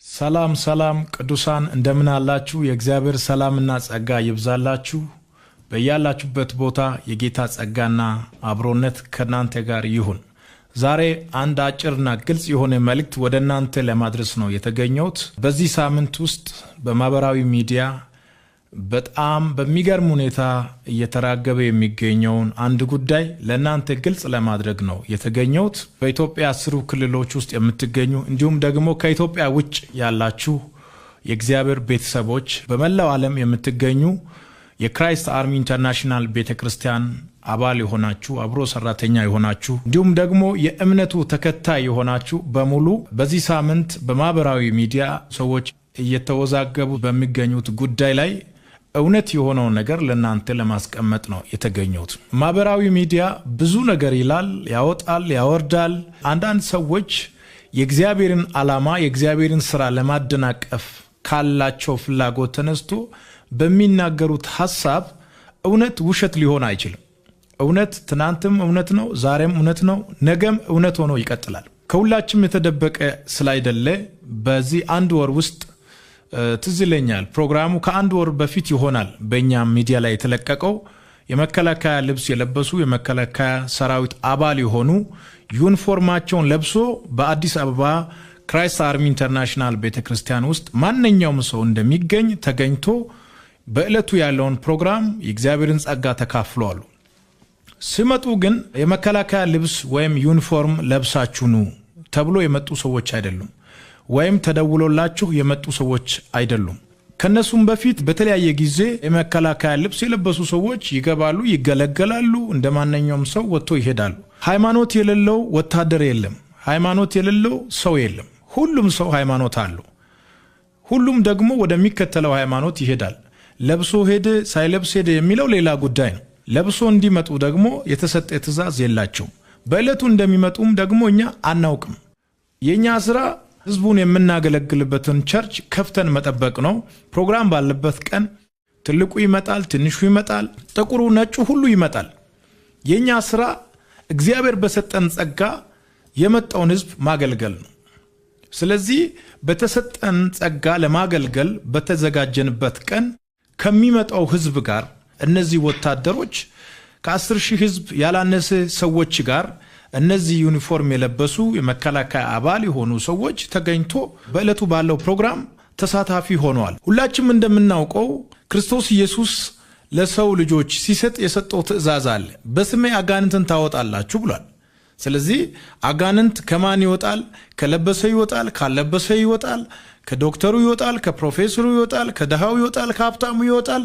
ሰላም ሰላም ቅዱሳን እንደምን አላችሁ? የእግዚአብሔር ሰላምና ጸጋ ይብዛላችሁ። በያላችሁበት ቦታ የጌታ ጸጋና አብሮነት ከናንተ ጋር ይሁን። ዛሬ አንድ አጭርና ግልጽ የሆነ መልእክት ወደ እናንተ ለማድረስ ነው የተገኘሁት። በዚህ ሳምንት ውስጥ በማህበራዊ ሚዲያ በጣም በሚገርም ሁኔታ እየተራገበ የሚገኘውን አንድ ጉዳይ ለእናንተ ግልጽ ለማድረግ ነው የተገኘሁት። በኢትዮጵያ 10 ክልሎች ውስጥ የምትገኙ እንዲሁም ደግሞ ከኢትዮጵያ ውጭ ያላችሁ የእግዚአብሔር ቤተሰቦች በመላው ዓለም የምትገኙ የክራይስት አርሚ ኢንተርናሽናል ቤተክርስቲያን አባል የሆናችሁ አብሮ ሰራተኛ የሆናችሁ እንዲሁም ደግሞ የእምነቱ ተከታይ የሆናችሁ በሙሉ በዚህ ሳምንት በማህበራዊ ሚዲያ ሰዎች እየተወዛገቡ በሚገኙት ጉዳይ ላይ እውነት የሆነው ነገር ለናንተ ለማስቀመጥ ነው የተገኘሁት። ማህበራዊ ሚዲያ ብዙ ነገር ይላል፣ ያወጣል፣ ያወርዳል። አንዳንድ ሰዎች የእግዚአብሔርን ዓላማ የእግዚአብሔርን ስራ ለማደናቀፍ ካላቸው ፍላጎት ተነስቶ በሚናገሩት ሐሳብ እውነት ውሸት ሊሆን አይችልም። እውነት ትናንትም እውነት ነው፣ ዛሬም እውነት ነው፣ ነገም እውነት ሆኖ ይቀጥላል። ከሁላችንም የተደበቀ ስላይደለ በዚህ አንድ ወር ውስጥ ትዝ ይለኛል ፕሮግራሙ ከአንድ ወር በፊት ይሆናል በእኛ ሚዲያ ላይ የተለቀቀው የመከላከያ ልብስ የለበሱ የመከላከያ ሰራዊት አባል የሆኑ ዩኒፎርማቸውን ለብሶ በአዲስ አበባ ክራይስት አርሚ ኢንተርናሽናል ቤተክርስቲያን ውስጥ ማንኛውም ሰው እንደሚገኝ ተገኝቶ በዕለቱ ያለውን ፕሮግራም የእግዚአብሔርን ጸጋ ተካፍለዋል። ሲመጡ ግን የመከላከያ ልብስ ወይም ዩኒፎርም ለብሳችሁ ኑ ተብሎ የመጡ ሰዎች አይደሉም፣ ወይም ተደውሎላችሁ የመጡ ሰዎች አይደሉም። ከነሱም በፊት በተለያየ ጊዜ የመከላከያ ልብስ የለበሱ ሰዎች ይገባሉ፣ ይገለገላሉ፣ እንደማንኛውም ሰው ወጥቶ ይሄዳሉ። ሃይማኖት የሌለው ወታደር የለም፣ ሃይማኖት የሌለው ሰው የለም። ሁሉም ሰው ሃይማኖት አለው። ሁሉም ደግሞ ወደሚከተለው ሃይማኖት ይሄዳል። ለብሶ ሄደ ሳይለብስ ሄደ የሚለው ሌላ ጉዳይ ነው። ለብሶ እንዲመጡ ደግሞ የተሰጠ ትእዛዝ የላቸውም። በዕለቱ እንደሚመጡም ደግሞ እኛ አናውቅም። የኛ ስራ ህዝቡን የምናገለግልበትን ቸርች ከፍተን መጠበቅ ነው። ፕሮግራም ባለበት ቀን ትልቁ ይመጣል፣ ትንሹ ይመጣል፣ ጥቁሩ ነጩ ሁሉ ይመጣል። የኛ ስራ እግዚአብሔር በሰጠን ጸጋ የመጣውን ህዝብ ማገልገል ነው። ስለዚህ በተሰጠን ጸጋ ለማገልገል በተዘጋጀንበት ቀን ከሚመጣው ህዝብ ጋር እነዚህ ወታደሮች ከ10,000 ህዝብ ያላነሰ ሰዎች ጋር እነዚህ ዩኒፎርም የለበሱ የመከላከያ አባል የሆኑ ሰዎች ተገኝቶ በዕለቱ ባለው ፕሮግራም ተሳታፊ ሆነዋል። ሁላችንም እንደምናውቀው ክርስቶስ ኢየሱስ ለሰው ልጆች ሲሰጥ የሰጠው ትእዛዝ አለ። በስሜ አጋንንትን ታወጣላችሁ ብሏል። ስለዚህ አጋንንት ከማን ይወጣል? ከለበሰ ይወጣል፣ ካልለበሰ ይወጣል፣ ከዶክተሩ ይወጣል፣ ከፕሮፌሰሩ ይወጣል፣ ከደሃው ይወጣል፣ ከሀብታሙ ይወጣል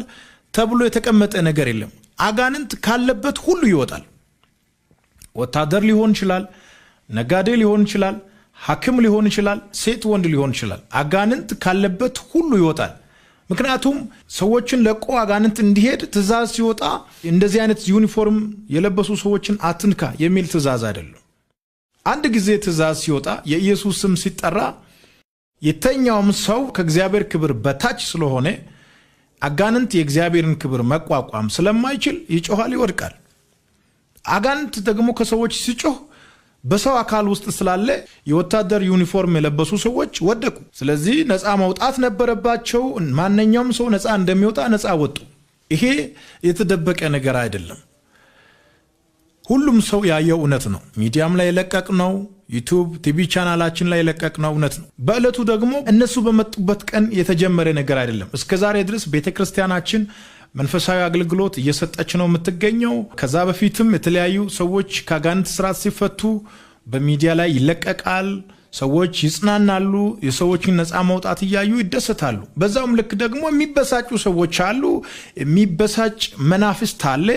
ተብሎ የተቀመጠ ነገር የለም። አጋንንት ካለበት ሁሉ ይወጣል። ወታደር ሊሆን ይችላል፣ ነጋዴ ሊሆን ይችላል፣ ሐኪም ሊሆን ይችላል፣ ሴት ወንድ ሊሆን ይችላል። አጋንንት ካለበት ሁሉ ይወጣል። ምክንያቱም ሰዎችን ለቆ አጋንንት እንዲሄድ ትእዛዝ ሲወጣ እንደዚህ አይነት ዩኒፎርም የለበሱ ሰዎችን አትንካ የሚል ትእዛዝ አይደለም። አንድ ጊዜ ትእዛዝ ሲወጣ የኢየሱስ ስም ሲጠራ የተኛውም ሰው ከእግዚአብሔር ክብር በታች ስለሆነ አጋንንት የእግዚአብሔርን ክብር መቋቋም ስለማይችል ይጮሃል፣ ይወድቃል። አጋንንት ደግሞ ከሰዎች ሲጮህ በሰው አካል ውስጥ ስላለ የወታደር ዩኒፎርም የለበሱ ሰዎች ወደቁ። ስለዚህ ነፃ መውጣት ነበረባቸው። ማንኛውም ሰው ነፃ እንደሚወጣ ነፃ ወጡ። ይሄ የተደበቀ ነገር አይደለም። ሁሉም ሰው ያየው እውነት ነው። ሚዲያም ላይ የለቀቅ ነው፣ ዩቲዩብ ቲቪ ቻናላችን ላይ የለቀቅ ነው እውነት ነው። በዕለቱ ደግሞ እነሱ በመጡበት ቀን የተጀመረ ነገር አይደለም። እስከዛሬ ድረስ ቤተክርስቲያናችን መንፈሳዊ አገልግሎት እየሰጠች ነው የምትገኘው። ከዛ በፊትም የተለያዩ ሰዎች ከአጋንንት ስራት ሲፈቱ በሚዲያ ላይ ይለቀቃል። ሰዎች ይጽናናሉ፣ የሰዎችን ነፃ መውጣት እያዩ ይደሰታሉ። በዛውም ልክ ደግሞ የሚበሳጩ ሰዎች አሉ። የሚበሳጭ መናፍስት አለ።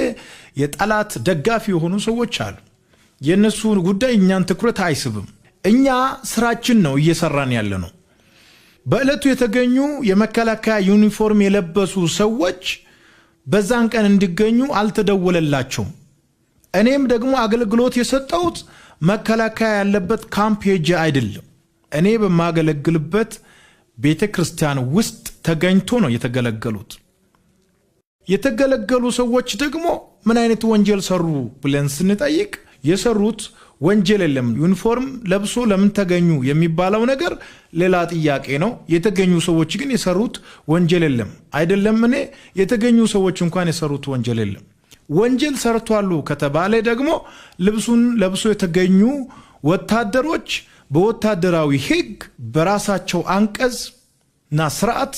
የጠላት ደጋፊ የሆኑ ሰዎች አሉ። የእነሱ ጉዳይ እኛን ትኩረት አይስብም። እኛ ስራችን ነው እየሰራን ያለ ነው። በዕለቱ የተገኙ የመከላከያ ዩኒፎርም የለበሱ ሰዎች በዛን ቀን እንዲገኙ አልተደወለላቸውም። እኔም ደግሞ አገልግሎት የሰጠሁት መከላከያ ያለበት ካምፕ ሄጄ አይደለም። እኔ በማገለግልበት ቤተክርስቲያን ውስጥ ተገኝቶ ነው የተገለገሉት። የተገለገሉ ሰዎች ደግሞ ምን አይነት ወንጀል ሰሩ ብለን ስንጠይቅ የሰሩት ወንጀል የለም። ዩኒፎርም ለብሶ ለምን ተገኙ የሚባለው ነገር ሌላ ጥያቄ ነው። የተገኙ ሰዎች ግን የሰሩት ወንጀል የለም። አይደለም እኔ የተገኙ ሰዎች እንኳን የሰሩት ወንጀል የለም። ወንጀል ሰርቷሉ ከተባለ ደግሞ ልብሱን ለብሶ የተገኙ ወታደሮች በወታደራዊ ሕግ በራሳቸው አንቀጽና ስርዓት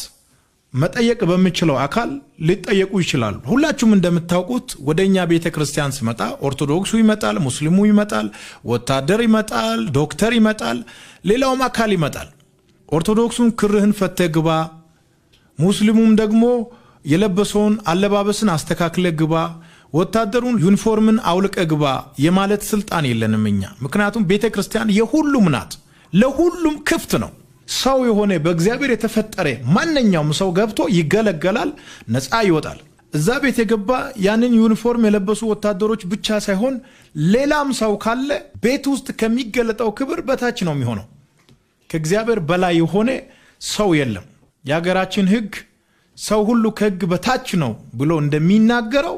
መጠየቅ በሚችለው አካል ሊጠየቁ ይችላሉ። ሁላችሁም እንደምታውቁት ወደኛ ቤተክርስቲያን ሲመጣ ኦርቶዶክሱ ይመጣል፣ ሙስሊሙ ይመጣል፣ ወታደር ይመጣል፣ ዶክተር ይመጣል፣ ሌላውም አካል ይመጣል። ኦርቶዶክሱን ክርህን ፈተህ ግባ፣ ሙስሊሙም ደግሞ የለበሰውን አለባበስን አስተካክለ ግባ፣ ወታደሩን ዩኒፎርምን አውልቀ ግባ የማለት ስልጣን የለንም እኛ። ምክንያቱም ቤተክርስቲያን የሁሉም ናት፣ ለሁሉም ክፍት ነው። ሰው የሆነ በእግዚአብሔር የተፈጠረ ማንኛውም ሰው ገብቶ ይገለገላል፣ ነፃ ይወጣል። እዛ ቤት የገባ ያንን ዩኒፎርም የለበሱ ወታደሮች ብቻ ሳይሆን ሌላም ሰው ካለ ቤት ውስጥ ከሚገለጠው ክብር በታች ነው የሚሆነው። ከእግዚአብሔር በላይ የሆነ ሰው የለም። የሀገራችን ሕግ ሰው ሁሉ ከሕግ በታች ነው ብሎ እንደሚናገረው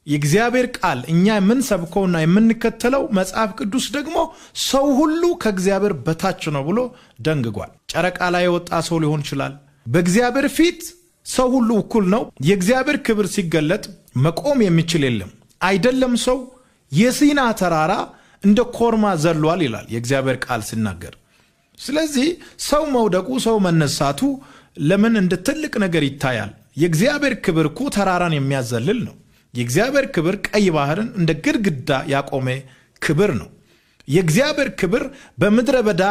የእግዚአብሔር ቃል እኛ የምንሰብከውና የምንከተለው መጽሐፍ ቅዱስ ደግሞ ሰው ሁሉ ከእግዚአብሔር በታች ነው ብሎ ደንግጓል። ጨረቃ ላይ የወጣ ሰው ሊሆን ይችላል። በእግዚአብሔር ፊት ሰው ሁሉ እኩል ነው። የእግዚአብሔር ክብር ሲገለጥ መቆም የሚችል የለም። አይደለም ሰው የሲና ተራራ እንደ ኮርማ ዘሏል ይላል የእግዚአብሔር ቃል ሲናገር። ስለዚህ ሰው መውደቁ ሰው መነሳቱ ለምን እንደ ትልቅ ነገር ይታያል? የእግዚአብሔር ክብር እኮ ተራራን የሚያዘልል ነው። የእግዚአብሔር ክብር ቀይ ባህርን እንደ ግድግዳ ያቆመ ክብር ነው። የእግዚአብሔር ክብር በምድረ በዳ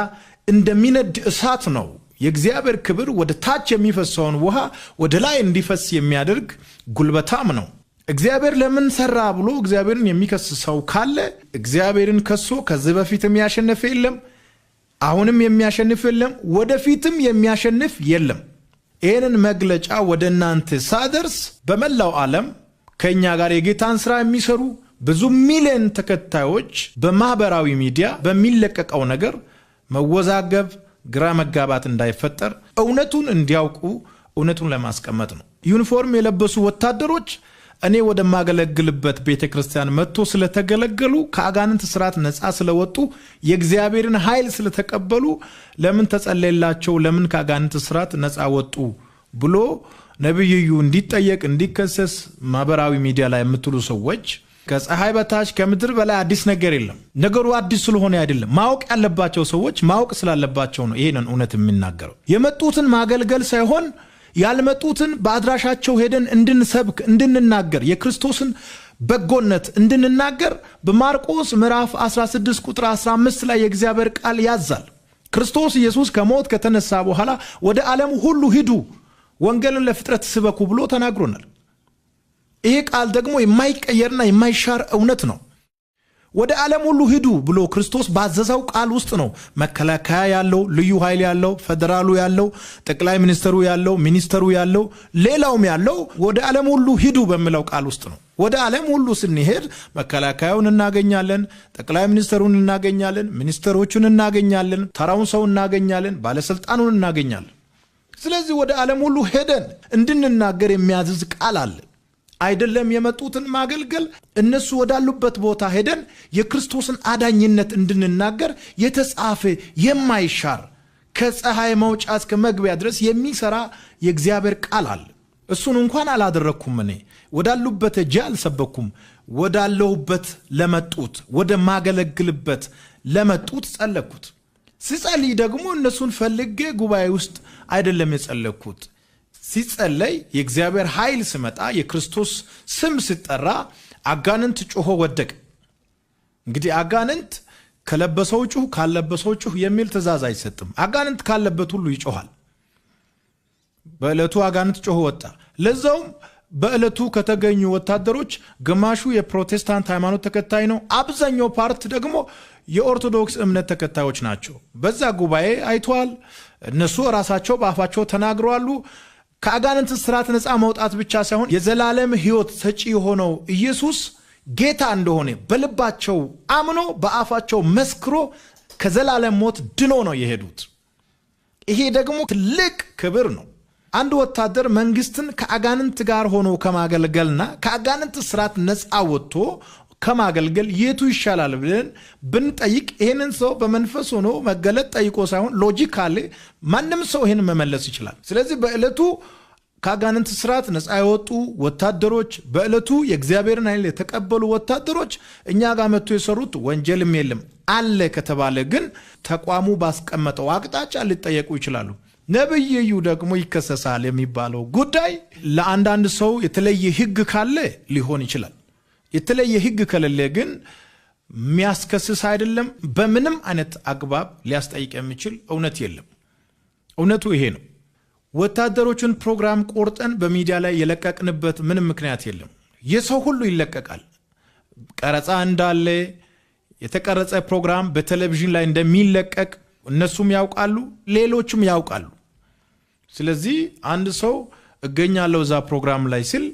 እንደሚነድ እሳት ነው። የእግዚአብሔር ክብር ወደ ታች የሚፈሰውን ውሃ ወደ ላይ እንዲፈስ የሚያደርግ ጉልበታም ነው። እግዚአብሔር ለምን ሰራ ብሎ እግዚአብሔርን የሚከስ ሰው ካለ እግዚአብሔርን ከሶ ከዚህ በፊት የሚያሸንፍ የለም፣ አሁንም የሚያሸንፍ የለም፣ ወደፊትም የሚያሸንፍ የለም። ይህንን መግለጫ ወደ እናንተ ሳደርስ በመላው ዓለም ከኛ ጋር የጌታን ስራ የሚሰሩ ብዙ ሚሊዮን ተከታዮች በማህበራዊ ሚዲያ በሚለቀቀው ነገር መወዛገብ፣ ግራ መጋባት እንዳይፈጠር እውነቱን እንዲያውቁ እውነቱን ለማስቀመጥ ነው። ዩኒፎርም የለበሱ ወታደሮች እኔ ወደ ማገለግልበት ቤተክርስቲያን መጥቶ ስለተገለገሉ ከአጋንንት ስርዓት ነፃ ስለወጡ የእግዚአብሔርን ኃይል ስለተቀበሉ ለምን ተጸለየላቸው፣ ለምን ከአጋንንት ስርዓት ነፃ ወጡ ብሎ ነብዩ እንዲጠየቅ እንዲከሰስ ማህበራዊ ሚዲያ ላይ የምትሉ ሰዎች ከፀሐይ በታች ከምድር በላይ አዲስ ነገር የለም። ነገሩ አዲስ ስለሆነ አይደለም። ማወቅ ያለባቸው ሰዎች ማወቅ ስላለባቸው ነው ይሄንን እውነት የሚናገረው። የመጡትን ማገልገል ሳይሆን ያልመጡትን በአድራሻቸው ሄደን እንድንሰብክ እንድንናገር የክርስቶስን በጎነት እንድንናገር በማርቆስ ምዕራፍ 16 ቁጥር 15 ላይ የእግዚአብሔር ቃል ያዛል። ክርስቶስ ኢየሱስ ከሞት ከተነሳ በኋላ ወደ ዓለም ሁሉ ሂዱ ወንጌልን ለፍጥረት ስበኩ ብሎ ተናግሮናል። ይሄ ቃል ደግሞ የማይቀየርና የማይሻር እውነት ነው። ወደ ዓለም ሁሉ ሂዱ ብሎ ክርስቶስ ባዘዘው ቃል ውስጥ ነው መከላከያ ያለው፣ ልዩ ኃይል ያለው፣ ፌደራሉ ያለው፣ ጠቅላይ ሚኒስተሩ ያለው፣ ሚኒስተሩ ያለው፣ ሌላውም ያለው ወደ ዓለም ሁሉ ሂዱ በሚለው ቃል ውስጥ ነው። ወደ ዓለም ሁሉ ስንሄድ መከላከያውን እናገኛለን፣ ጠቅላይ ሚኒስተሩን እናገኛለን፣ ሚኒስተሮቹን እናገኛለን፣ ተራውን ሰው እናገኛለን፣ ባለስልጣኑን እናገኛለን። ስለዚህ ወደ ዓለም ሁሉ ሄደን እንድንናገር የሚያዝዝ ቃል አለ። አይደለም የመጡትን ማገልገል እነሱ ወዳሉበት ቦታ ሄደን የክርስቶስን አዳኝነት እንድንናገር የተጻፈ የማይሻር ከፀሐይ መውጫ እስከ መግቢያ ድረስ የሚሰራ የእግዚአብሔር ቃል አለ። እሱን እንኳን አላደረኩም። እኔ ወዳሉበት እጄ አልሰበኩም። ወዳለሁበት ለመጡት ወደ ማገለግልበት ለመጡት ጸለኩት። ሲጸልይ ደግሞ እነሱን ፈልጌ ጉባኤ ውስጥ አይደለም የጸለኩት። ሲጸለይ የእግዚአብሔር ኃይል ሲመጣ የክርስቶስ ስም ሲጠራ አጋንንት ጮሆ ወደቀ። እንግዲህ አጋንንት ከለበሰው ጩህ ካለበሰው ጩህ የሚል ትእዛዝ አይሰጥም። አጋንንት ካለበት ሁሉ ይጮሃል። በዕለቱ አጋንንት ጮሆ ወጣ። ለዛውም በዕለቱ ከተገኙ ወታደሮች ግማሹ የፕሮቴስታንት ሃይማኖት ተከታይ ነው፣ አብዛኛው ፓርት ደግሞ የኦርቶዶክስ እምነት ተከታዮች ናቸው። በዛ ጉባኤ አይተዋል። እነሱ ራሳቸው በአፋቸው ተናግረዋል። ከአጋንንት ስርዓት ነፃ መውጣት ብቻ ሳይሆን የዘላለም ሕይወት ሰጪ የሆነው ኢየሱስ ጌታ እንደሆነ በልባቸው አምኖ በአፋቸው መስክሮ ከዘላለም ሞት ድኖ ነው የሄዱት። ይሄ ደግሞ ትልቅ ክብር ነው። አንድ ወታደር መንግስትን ከአጋንንት ጋር ሆኖ ከማገልገልና ከአጋንንት ስርዓት ነፃ ወጥቶ ከማገልገል የቱ ይሻላል ብለን ብንጠይቅ ይሄንን ሰው በመንፈስ ሆኖ መገለጥ ጠይቆ ሳይሆን ሎጂካሊ ማንም ሰው ይሄን መመለስ ይችላል። ስለዚህ በእለቱ ከአጋንንት ስርዓት ነፃ የወጡ ወታደሮች፣ በእለቱ የእግዚአብሔርን ኃይል የተቀበሉ ወታደሮች እኛ ጋር መጥቶ የሰሩት ወንጀልም የለም አለ ከተባለ ግን ተቋሙ ባስቀመጠው አቅጣጫ ሊጠየቁ ይችላሉ። ነብይ እዩ ደግሞ ይከሰሳል የሚባለው ጉዳይ ለአንዳንድ ሰው የተለየ ሕግ ካለ ሊሆን ይችላል። የተለየ ሕግ ከሌለ ግን የሚያስከስስ አይደለም። በምንም አይነት አግባብ ሊያስጠይቅ የሚችል እውነት የለም። እውነቱ ይሄ ነው። ወታደሮችን ፕሮግራም ቆርጠን በሚዲያ ላይ የለቀቅንበት ምንም ምክንያት የለም። የሰው ሁሉ ይለቀቃል። ቀረጻ እንዳለ የተቀረጸ ፕሮግራም በቴሌቪዥን ላይ እንደሚለቀቅ እነሱም ያውቃሉ፣ ሌሎችም ያውቃሉ። ስለዚህ አንድ ሰው እገኛለሁ እዛ ፕሮግራም ላይ ሲል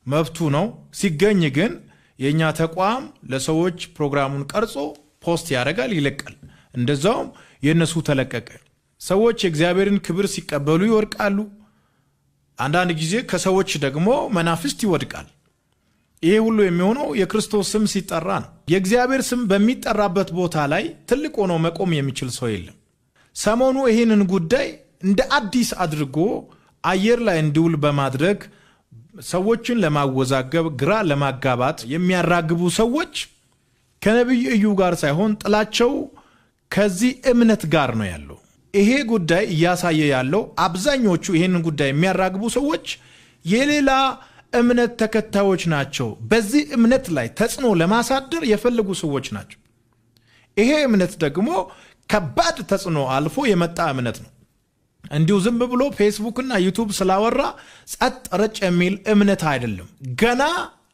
መብቱ ነው። ሲገኝ ግን የኛ ተቋም ለሰዎች ፕሮግራሙን ቀርጾ ፖስት ያደርጋል፣ ይለቃል። እንደዛውም የነሱ ተለቀቀ። ሰዎች የእግዚአብሔርን ክብር ሲቀበሉ ይወድቃሉ። አንዳንድ ጊዜ ከሰዎች ደግሞ መናፍስት ይወድቃል። ይሄ ሁሉ የሚሆነው የክርስቶስ ስም ሲጠራ ነው። የእግዚአብሔር ስም በሚጠራበት ቦታ ላይ ትልቅ ሆኖ መቆም የሚችል ሰው የለም። ሰሞኑ ይህንን ጉዳይ እንደ አዲስ አድርጎ አየር ላይ እንዲውል በማድረግ ሰዎችን ለማወዛገብ ግራ ለማጋባት የሚያራግቡ ሰዎች ከነቢይ እዩ ጋር ሳይሆን ጥላቸው ከዚህ እምነት ጋር ነው ያለው። ይሄ ጉዳይ እያሳየ ያለው አብዛኞቹ ይሄንን ጉዳይ የሚያራግቡ ሰዎች የሌላ እምነት ተከታዮች ናቸው። በዚህ እምነት ላይ ተጽዕኖ ለማሳደር የፈለጉ ሰዎች ናቸው። ይሄ እምነት ደግሞ ከባድ ተጽዕኖ አልፎ የመጣ እምነት ነው። እንዲሁ ዝም ብሎ ፌስቡክ እና ዩቲዩብ ስላወራ ጸጥ ረጭ የሚል እምነት አይደለም። ገና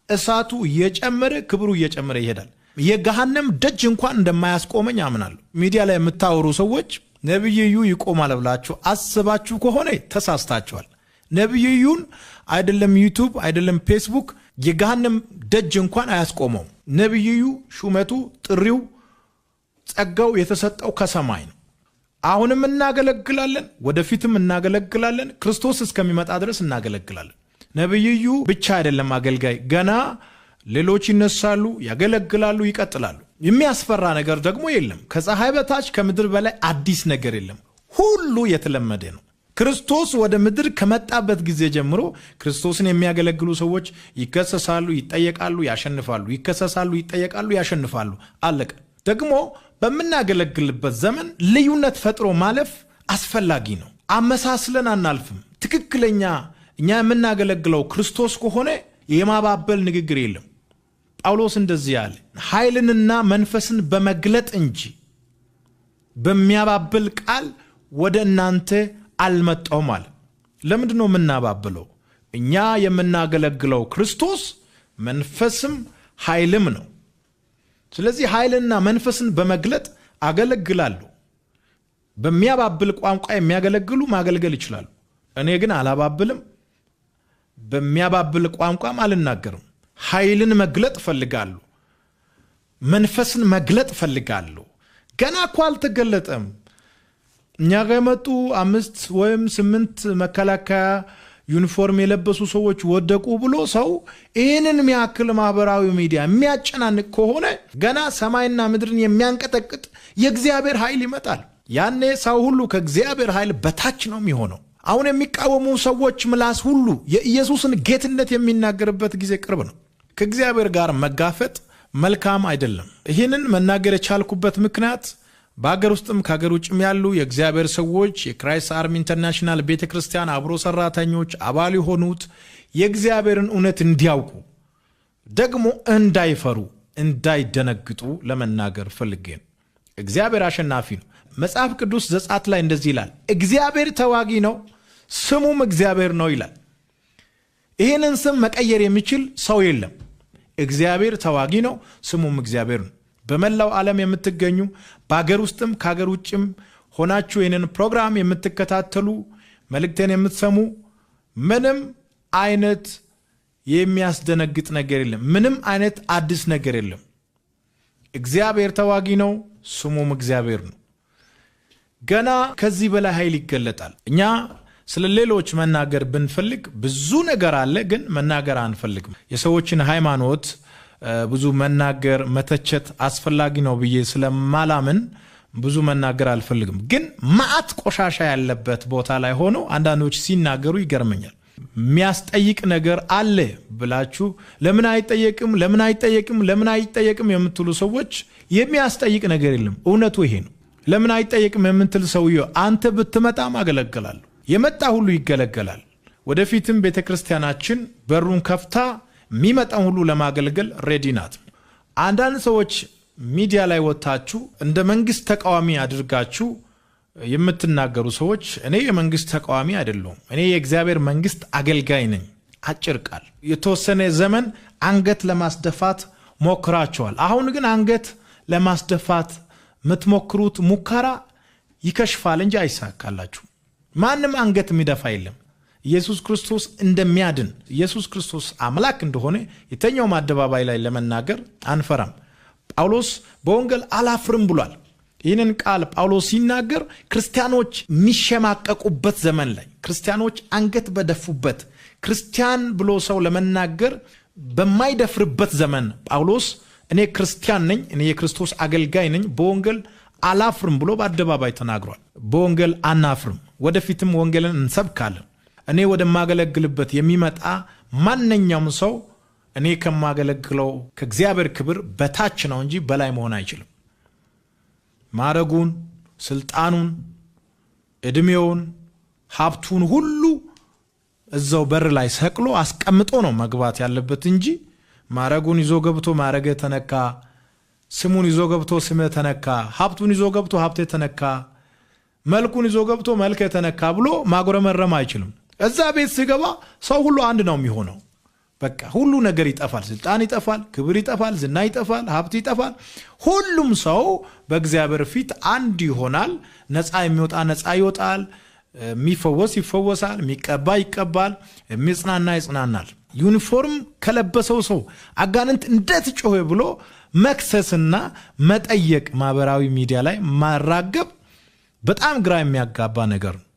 እሳቱ እየጨመረ ክብሩ እየጨመረ ይሄዳል። የገሃነም ደጅ እንኳን እንደማያስቆመኝ አምናለሁ። ሚዲያ ላይ የምታወሩ ሰዎች ነብይ እዩ ይቆማል ብላችሁ አስባችሁ ከሆነ ተሳስታችኋል። ነብይ እዩን አይደለም ዩቲዩብ አይደለም ፌስቡክ የገሃነም ደጅ እንኳን አያስቆመው። ነብይ እዩ ሹመቱ፣ ጥሪው፣ ጸጋው የተሰጠው ከሰማይ ነው። አሁንም እናገለግላለን፣ ወደፊትም እናገለግላለን። ክርስቶስ እስከሚመጣ ድረስ እናገለግላለን። ነብይ እዩ ብቻ አይደለም አገልጋይ፣ ገና ሌሎች ይነሳሉ፣ ያገለግላሉ፣ ይቀጥላሉ። የሚያስፈራ ነገር ደግሞ የለም። ከፀሐይ በታች ከምድር በላይ አዲስ ነገር የለም። ሁሉ የተለመደ ነው። ክርስቶስ ወደ ምድር ከመጣበት ጊዜ ጀምሮ ክርስቶስን የሚያገለግሉ ሰዎች ይከሰሳሉ፣ ይጠየቃሉ፣ ያሸንፋሉ። ይከሰሳሉ፣ ይጠየቃሉ፣ ያሸንፋሉ። አለቀ። ደግሞ በምናገለግልበት ዘመን ልዩነት ፈጥሮ ማለፍ አስፈላጊ ነው። አመሳስለን አናልፍም። ትክክለኛ እኛ የምናገለግለው ክርስቶስ ከሆነ የማባበል ንግግር የለም። ጳውሎስ እንደዚህ ያለ ኃይልንና መንፈስን በመግለጥ እንጂ በሚያባብል ቃል ወደ እናንተ አልመጣሁም አለ። ለምንድን ነው የምናባብለው? እኛ የምናገለግለው ክርስቶስ መንፈስም ኃይልም ነው። ስለዚህ ኃይልና መንፈስን በመግለጥ አገለግላሉ። በሚያባብል ቋንቋ የሚያገለግሉ ማገልገል ይችላሉ። እኔ ግን አላባብልም፣ በሚያባብል ቋንቋም አልናገርም። ኃይልን መግለጥ ፈልጋለሁ፣ መንፈስን መግለጥ ፈልጋለሁ። ገና እኮ አልተገለጠም። እኛ ጋር የመጡ 5 ወይም 8 መከላከያ ዩኒፎርም የለበሱ ሰዎች ወደቁ ብሎ ሰው ይህንን የሚያክል ማህበራዊ ሚዲያ የሚያጨናንቅ ከሆነ ገና ሰማይና ምድርን የሚያንቀጠቅጥ የእግዚአብሔር ኃይል ይመጣል። ያኔ ሰው ሁሉ ከእግዚአብሔር ኃይል በታች ነው የሚሆነው። አሁን የሚቃወሙ ሰዎች ምላስ ሁሉ የኢየሱስን ጌትነት የሚናገርበት ጊዜ ቅርብ ነው። ከእግዚአብሔር ጋር መጋፈጥ መልካም አይደለም። ይህንን መናገር የቻልኩበት ምክንያት በአገር ውስጥም ከአገር ውጭም ያሉ የእግዚአብሔር ሰዎች የክራይስት አርሚ ኢንተርናሽናል ቤተክርስቲያን አብሮ ሰራተኞች አባል የሆኑት የእግዚአብሔርን እውነት እንዲያውቁ ደግሞ እንዳይፈሩ እንዳይደነግጡ ለመናገር ፈልጌ ነው። እግዚአብሔር አሸናፊ ነው። መጽሐፍ ቅዱስ ዘጸአት ላይ እንደዚህ ይላል፣ እግዚአብሔር ተዋጊ ነው ስሙም እግዚአብሔር ነው ይላል። ይህንን ስም መቀየር የሚችል ሰው የለም። እግዚአብሔር ተዋጊ ነው ስሙም እግዚአብሔር ነው። በመላው ዓለም የምትገኙ በአገር ውስጥም ከአገር ውጭም ሆናችሁ ይህንን ፕሮግራም የምትከታተሉ መልእክቴን የምትሰሙ ምንም አይነት የሚያስደነግጥ ነገር የለም። ምንም አይነት አዲስ ነገር የለም። እግዚአብሔር ተዋጊ ነው ስሙም እግዚአብሔር ነው። ገና ከዚህ በላይ ኃይል ይገለጣል። እኛ ስለ ሌሎች መናገር ብንፈልግ ብዙ ነገር አለ፣ ግን መናገር አንፈልግም። የሰዎችን ሃይማኖት ብዙ መናገር መተቸት አስፈላጊ ነው ብዬ ስለማላምን ብዙ መናገር አልፈልግም። ግን ማአት ቆሻሻ ያለበት ቦታ ላይ ሆኖ አንዳንዶች ሲናገሩ ይገርመኛል። የሚያስጠይቅ ነገር አለ ብላችሁ ለምን አይጠየቅም የምትሉ ሰዎች የሚያስጠይቅ ነገር የለም። እውነቱ ይሄ ነው። ለምን አይጠየቅም የምትል ሰውዬው አንተ ብትመጣም አገለግላለሁ። የመጣ ሁሉ ይገለገላል። ወደፊትም ቤተክርስቲያናችን በሩን ከፍታ የሚመጣውን ሁሉ ለማገልገል ሬዲ ናት። አንዳንድ ሰዎች ሚዲያ ላይ ወጣችሁ እንደ መንግስት ተቃዋሚ አድርጋችሁ የምትናገሩ ሰዎች እኔ የመንግስት ተቃዋሚ አይደለሁም። እኔ የእግዚአብሔር መንግስት አገልጋይ ነኝ። አጭር ቃል። የተወሰነ ዘመን አንገት ለማስደፋት ሞክራችኋል። አሁን ግን አንገት ለማስደፋት የምትሞክሩት ሙከራ ይከሽፋል እንጂ አይሳካላችሁ። ማንም አንገት የሚደፋ የለም። ኢየሱስ ክርስቶስ እንደሚያድን ኢየሱስ ክርስቶስ አምላክ እንደሆነ የተኛውም አደባባይ ላይ ለመናገር አንፈራም። ጳውሎስ በወንጌል አላፍርም ብሏል። ይህንን ቃል ጳውሎስ ሲናገር ክርስቲያኖች የሚሸማቀቁበት ዘመን ላይ ክርስቲያኖች አንገት በደፉበት ክርስቲያን ብሎ ሰው ለመናገር በማይደፍርበት ዘመን ጳውሎስ እኔ ክርስቲያን ነኝ፣ እኔ የክርስቶስ አገልጋይ ነኝ፣ በወንጌል አላፍርም ብሎ በአደባባይ ተናግሯል። በወንጌል አናፍርም፣ ወደፊትም ወንጌልን እንሰብካለን። እኔ ወደማገለግልበት የሚመጣ ማንኛውም ሰው እኔ ከማገለግለው ከእግዚአብሔር ክብር በታች ነው እንጂ በላይ መሆን አይችልም። ማረጉን፣ ስልጣኑን፣ እድሜውን፣ ሀብቱን ሁሉ እዛው በር ላይ ሰቅሎ አስቀምጦ ነው መግባት ያለበት እንጂ ማረጉን ይዞ ገብቶ ማረገ ተነካ፣ ስሙን ይዞ ገብቶ ስመ ተነካ፣ ሀብቱን ይዞ ገብቶ ሀብቴ ተነካ፣ መልኩን ይዞ ገብቶ መልከ ተነካ ብሎ ማጉረመረም አይችልም። እዛ ቤት ሲገባ ሰው ሁሉ አንድ ነው የሚሆነው። በቃ ሁሉ ነገር ይጠፋል። ስልጣን ይጠፋል፣ ክብር ይጠፋል፣ ዝና ይጠፋል፣ ሀብት ይጠፋል። ሁሉም ሰው በእግዚአብሔር ፊት አንድ ይሆናል። ነፃ የሚወጣ ነፃ ይወጣል፣ የሚፈወስ ይፈወሳል፣ የሚቀባ ይቀባል፣ የሚጽናና ይጽናናል። ዩኒፎርም ከለበሰው ሰው አጋንንት እንዴት ጮኸ ብሎ መክሰስና መጠየቅ ማህበራዊ ሚዲያ ላይ ማራገብ በጣም ግራ የሚያጋባ ነገር ነው።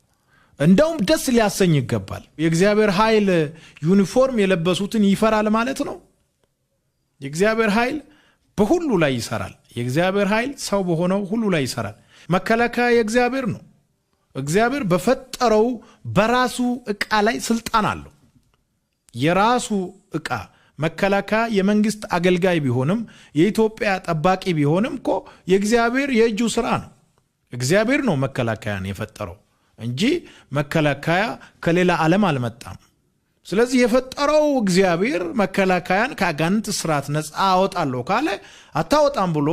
እንደውም ደስ ሊያሰኝ ይገባል። የእግዚአብሔር ኃይል ዩኒፎርም የለበሱትን ይፈራል ማለት ነው። የእግዚአብሔር ኃይል በሁሉ ላይ ይሰራል። የእግዚአብሔር ኃይል ሰው በሆነው ሁሉ ላይ ይሰራል። መከላከያ የእግዚአብሔር ነው። እግዚአብሔር በፈጠረው በራሱ ዕቃ ላይ ስልጣን አለው። የራሱ ዕቃ መከላከያ የመንግስት አገልጋይ ቢሆንም የኢትዮጵያ ጠባቂ ቢሆንም እኮ የእግዚአብሔር የእጁ ስራ ነው። እግዚአብሔር ነው መከላከያን የፈጠረው እንጂ መከላከያ ከሌላ ዓለም አልመጣም። ስለዚህ የፈጠረው እግዚአብሔር መከላከያን ከአጋንንት ስራት ነፃ አወጣለሁ ካለ አታወጣም ብሎ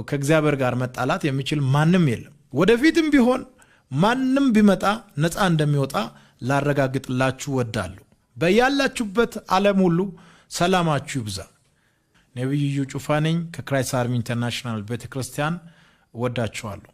ከእግዚአብሔር ጋር መጣላት የሚችል ማንም የለም። ወደፊትም ቢሆን ማንም ቢመጣ ነፃ እንደሚወጣ ላረጋግጥላችሁ ወዳለሁ። በያላችሁበት ዓለም ሁሉ ሰላማችሁ ይብዛ። ነብዩ ጩፋ ነኝ ከክራይስት አርሚ ኢንተርናሽናል ቤተክርስቲያን። ወዳችኋለሁ።